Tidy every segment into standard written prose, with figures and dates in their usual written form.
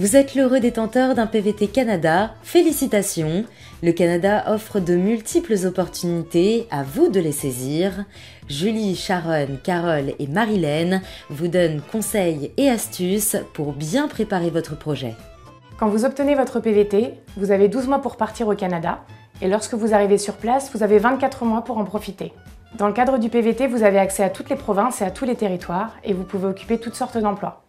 Vous êtes l'heureux détenteur d'un PVT Canada, félicitations! Le Canada offre de multiples opportunités, à vous de les saisir. Julie, Sharon, Carole et Marilène vous donnent conseils et astuces pour bien préparer votre projet. Quand vous obtenez votre PVT, vous avez 12 mois pour partir au Canada et lorsque vous arrivez sur place, vous avez 24 mois pour en profiter. Dans le cadre du PVT, vous avez accès à toutes les provinces et à tous les territoires et vous pouvez occuper toutes sortes d'emplois.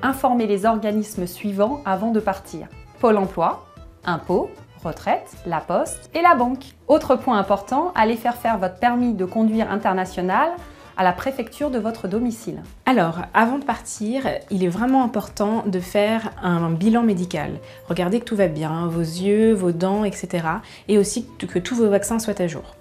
Informez les organismes suivants avant de partir. Pôle emploi, impôts, retraite, la poste et la banque. Autre point important, allez faire votre permis de conduire international à la préfecture de votre domicile. Alors, avant de partir, il est vraiment important de faire un bilan médical. Regardez que tout va bien, vos yeux, vos dents, etc. Et aussi que tous vos vaccins soient à jour.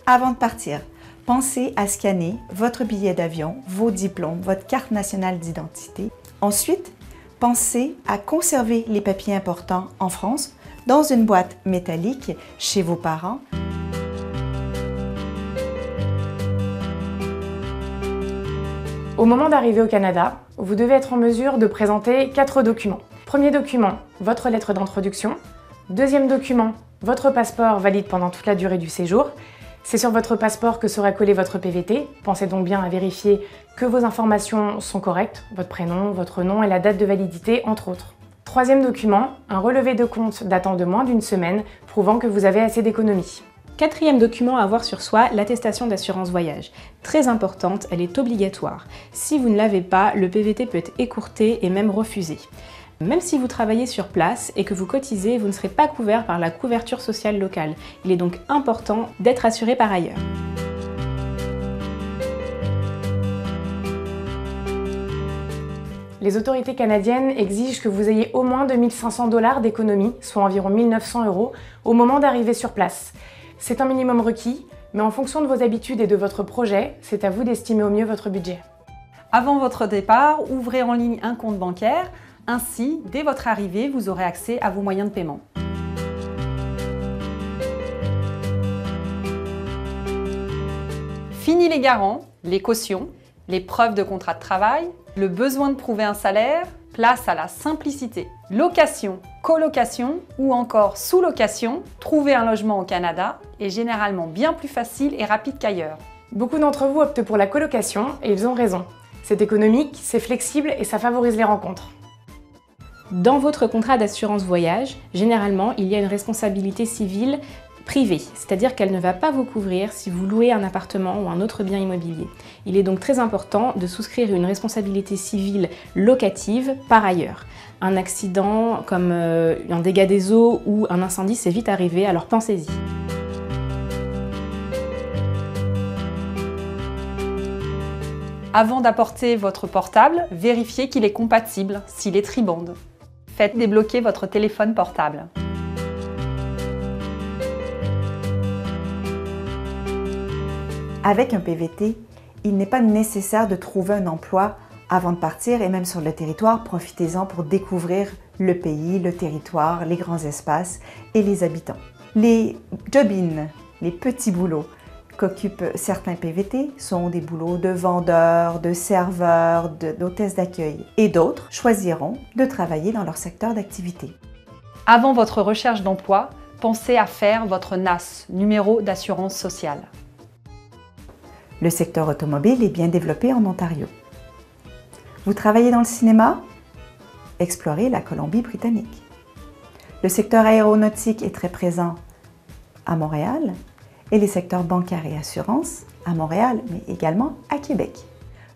Avant de partir, pensez à scanner votre billet d'avion, vos diplômes, votre carte nationale d'identité. Ensuite, pensez à conserver les papiers importants en France dans une boîte métallique chez vos parents. Au moment d'arriver au Canada, vous devez être en mesure de présenter 4 documents. Premier document, votre lettre d'introduction. Deuxième document, votre passeport valide pendant toute la durée du séjour. C'est sur votre passeport que sera collé votre PVT. Pensez donc bien à vérifier que vos informations sont correctes, votre prénom, votre nom et la date de validité, entre autres. Troisième document, un relevé de compte datant de moins d'une semaine, prouvant que vous avez assez d'économies. Quatrième document à avoir sur soi, l'attestation d'assurance voyage. Très importante, elle est obligatoire. Si vous ne l'avez pas, le PVT peut être écourté et même refusé. Même si vous travaillez sur place et que vous cotisez, vous ne serez pas couvert par la couverture sociale locale. Il est donc important d'être assuré par ailleurs. Les autorités canadiennes exigent que vous ayez au moins 2 500 $ d'économie, soit environ 1 900 €, au moment d'arriver sur place. C'est un minimum requis, mais en fonction de vos habitudes et de votre projet, c'est à vous d'estimer au mieux votre budget. Avant votre départ, ouvrez en ligne un compte bancaire. Ainsi, dès votre arrivée, vous aurez accès à vos moyens de paiement. Fini les garants, les cautions, les preuves de contrat de travail, le besoin de prouver un salaire, place à la simplicité. Location, colocation ou encore sous-location, trouver un logement au Canada est généralement bien plus facile et rapide qu'ailleurs. Beaucoup d'entre vous optent pour la colocation et ils ont raison. C'est économique, c'est flexible et ça favorise les rencontres. Dans votre contrat d'assurance voyage, généralement, il y a une responsabilité civile privée, c'est-à-dire qu'elle ne va pas vous couvrir si vous louez un appartement ou un autre bien immobilier. Il est donc très important de souscrire une responsabilité civile locative par ailleurs. Un accident comme un dégât des eaux ou un incendie, c'est vite arrivé, alors pensez-y. Avant d'apporter votre portable, vérifiez qu'il est compatible s'il est tri-band. Faites débloquer votre téléphone portable. Avec un PVT, il n'est pas nécessaire de trouver un emploi avant de partir et même sur le territoire, profitez-en pour découvrir le pays, le territoire, les grands espaces et les habitants. Les job-in, les petits boulots qu'occupent certains PVT sont des boulots de vendeurs, de serveurs, d'hôtesses d'accueil et d'autres choisiront de travailler dans leur secteur d'activité. Avant votre recherche d'emploi, pensez à faire votre NAS, numéro d'assurance sociale. Le secteur automobile est bien développé en Ontario. Vous travaillez dans le cinéma? Explorez la Colombie-Britannique. Le secteur aéronautique est très présent à Montréal et les secteurs bancaires et assurances à Montréal, mais également à Québec.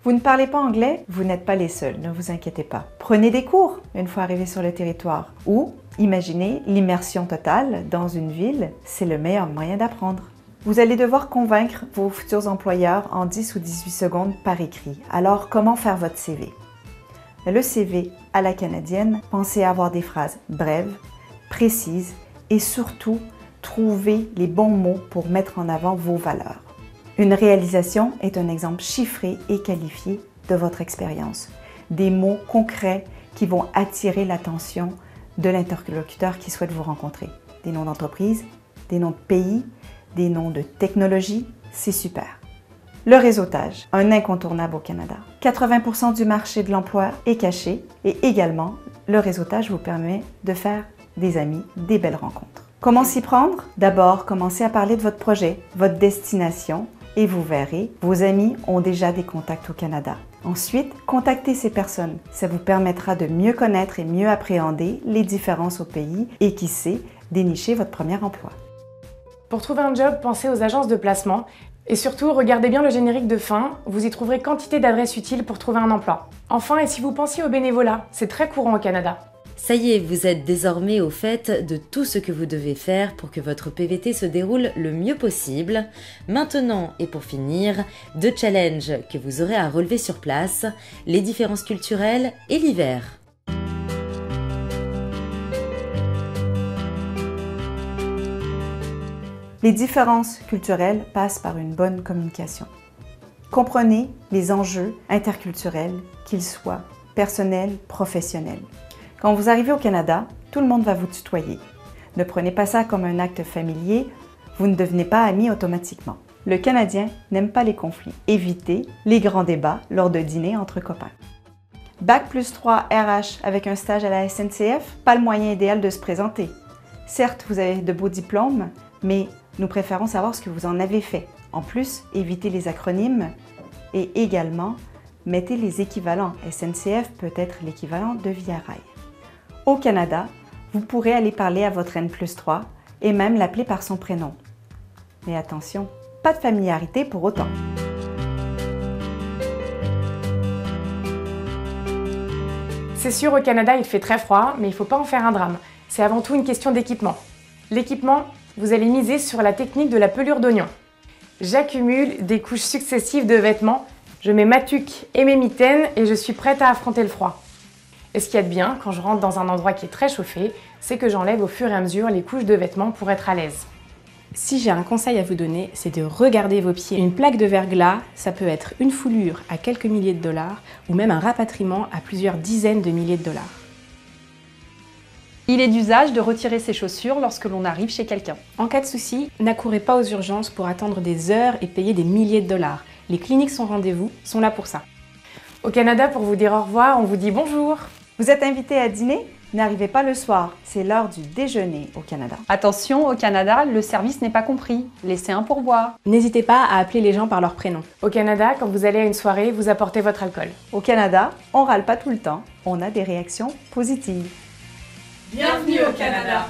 Vous ne parlez pas anglais? Vous n'êtes pas les seuls, ne vous inquiétez pas. Prenez des cours une fois arrivé sur le territoire ou imaginez l'immersion totale dans une ville, c'est le meilleur moyen d'apprendre. Vous allez devoir convaincre vos futurs employeurs en 10 ou 18 secondes par écrit. Alors, comment faire votre CV? Le CV à la canadienne, pensez à avoir des phrases brèves, précises et surtout, trouver les bons mots pour mettre en avant vos valeurs. Une réalisation est un exemple chiffré et qualifié de votre expérience. Des mots concrets qui vont attirer l'attention de l'interlocuteur qui souhaite vous rencontrer. Des noms d'entreprise, des noms de pays, des noms de technologie, c'est super. Le réseautage, un incontournable au Canada. 80% du marché de l'emploi est caché et également, le réseautage vous permet de faire des amis, des belles rencontres. Comment s'y prendre? D'abord, commencez à parler de votre projet, votre destination et vous verrez, vos amis ont déjà des contacts au Canada. Ensuite, contactez ces personnes. Ça vous permettra de mieux connaître et mieux appréhender les différences au pays et qui sait, dénicher votre premier emploi. Pour trouver un job, pensez aux agences de placement et surtout, regardez bien le générique de fin, vous y trouverez quantité d'adresses utiles pour trouver un emploi. Enfin, et si vous pensiez au bénévolat, c'est très courant au Canada. Ça y est, vous êtes désormais au fait de tout ce que vous devez faire pour que votre PVT se déroule le mieux possible. Maintenant, et pour finir, 2 challenges que vous aurez à relever sur place, les différences culturelles et l'hiver. Les différences culturelles passent par une bonne communication. Comprenez les enjeux interculturels, qu'ils soient personnels, professionnels. Quand vous arrivez au Canada, tout le monde va vous tutoyer. Ne prenez pas ça comme un acte familier, vous ne devenez pas amis automatiquement. Le Canadien n'aime pas les conflits. Évitez les grands débats lors de dîners entre copains. Bac+3 RH avec un stage à la SNCF, pas le moyen idéal de se présenter. Certes, vous avez de beaux diplômes, mais nous préférons savoir ce que vous en avez fait. En plus, évitez les acronymes et également, mettez les équivalents. SNCF peut être l'équivalent de Via Rail. Au Canada, vous pourrez aller parler à votre N+3 et même l'appeler par son prénom. Mais attention, pas de familiarité pour autant. C'est sûr, au Canada, il fait très froid, mais il ne faut pas en faire un drame. C'est avant tout une question d'équipement. L'équipement, vous allez miser sur la technique de la pelure d'oignon. J'accumule des couches successives de vêtements, je mets ma tuque et mes mitaines et je suis prête à affronter le froid. Et ce qu'il y a de bien, quand je rentre dans un endroit qui est très chauffé, c'est que j'enlève au fur et à mesure les couches de vêtements pour être à l'aise. Si j'ai un conseil à vous donner, c'est de regarder vos pieds. Une plaque de verglas, ça peut être une foulure à quelques milliers de dollars ou même un rapatriement à plusieurs dizaines de milliers de dollars. Il est d'usage de retirer ses chaussures lorsque l'on arrive chez quelqu'un. En cas de souci, n'accourez pas aux urgences pour attendre des heures et payer des milliers de dollars. Les cliniques sans rendez-vous sont là pour ça. Au Canada, pour vous dire au revoir, on vous dit bonjour. Vous êtes invité à dîner? N'arrivez pas le soir, c'est l'heure du déjeuner au Canada. Attention, au Canada, le service n'est pas compris. Laissez un pourboire. N'hésitez pas à appeler les gens par leur prénom. Au Canada, quand vous allez à une soirée, vous apportez votre alcool. Au Canada, on râle pas tout le temps, on a des réactions positives. Bienvenue au Canada!